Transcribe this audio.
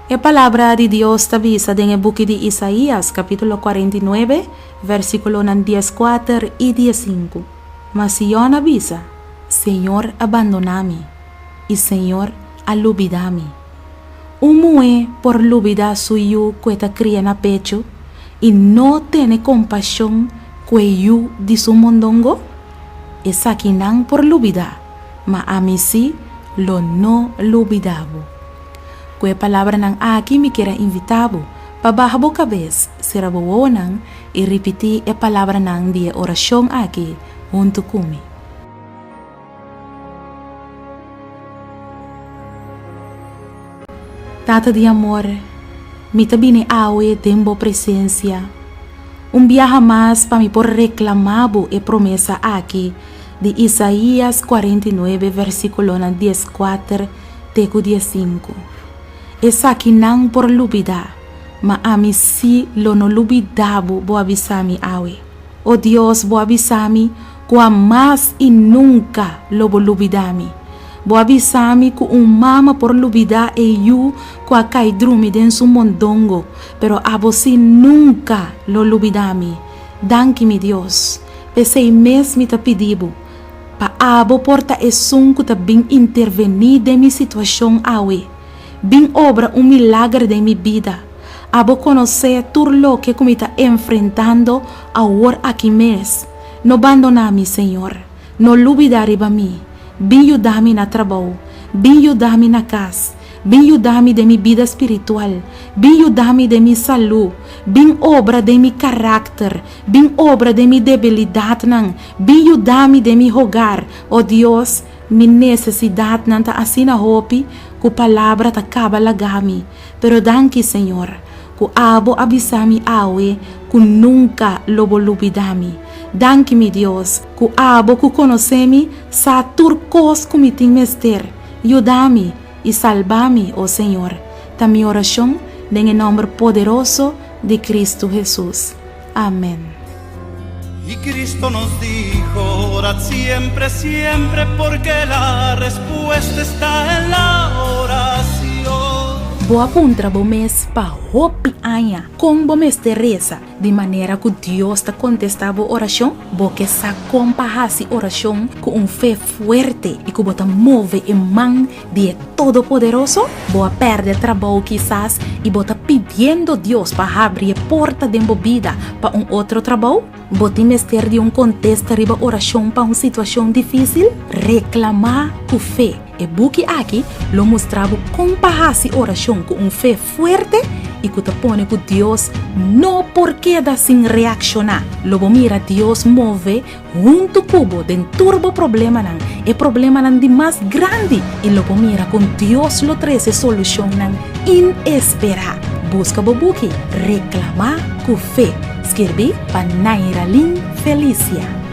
A palavra de Deus está vista en el book de Isaías, capítulo 49, versículo 14 y 15. Mas Sion avisa, Senhor abandonami, y Senhor alubidami. Umue por lubida suyo cueta cría na pecho, y no tiene compasión cueyu de su mondongo. Esa quinan por lubida, ma a mí sí lo no lubidabo. Kwe palavra nang aki mi kira invitabo, pabahabo kabes, sirabuwo nang, e repetir a palavra nang di orasyon aki, junto kumi. Tata de amor, mi tabini awe tembo presencia, viaje más pa mi por reclamabo e promesa aquí, de Isaías 49, versículo 14, teco 15. Esa que nang por lubida, ma a mí sí lo no lubidabo bo avisami awe. Oh Dios, bo avisami, kwa más y nunca lo bo lubidami. Bo avisami ku mama por lubida e yu kwa kai drumi den su mondongo, pero abo si nunca lo lubidami. Danki mi Dios, pesei mes mi ta pedibo, pa abo porta esun ku ta bing intervenir de mi situação awe. Bin obra milagre de mi vida. Abo conocer turlo que como está enfrentando ahora aquí mes. No abandonami, Señor. No olvidare ba mi. Bin ayudami na trabajo. Bin ayudami na casa. Bin ayudami de mi vida espiritual. Bin ayudami de mi salud. Bin obra de mi carácter. Bin obra de mi debilidad nang. Bin ayudami de mi hogar. Oh Dios, mi necesidad nanta asina hopi. Ku palavra ta kabalagami, pero danki Senhor, ku abo abisami awe, ku nunca lobo lubidami. Danki mi Deus, ku abo ku conocemi sa turcos kumiting mester, yudami e salvami, oh Senhor. Ta mi oração, en el nombre poderoso de Cristo Jesús. Amén. Y Cristo nos dijo, orad siempre, siempre, porque la respuesta está en la oración. Boa puntra bo mes pa hopi anya, com bo mes teresa, de maneira que Deus ta contestava oração, bo que sa compahasi oração com fé fuerte e que bota move em mão de Todo-Poderoso, boa perde trabalho quizás e bota pedindo Deus para abrir porta de vida para outro trabalho. Boti mester de contexto riba oração para uma situação difícil, reclamar com fé. E buki aqui lo mostrava compahasi oração com fé forte e que te pone que Deus não porque da sin reaccionar. Lobo mira Deus move junto cubo den turbo problema nan e problema nan de mais grande e lobo mira com Deus lo treze solução nan inesperada. Busca bobuki reclamar com fé. Escrevi para Nairalin Felicia.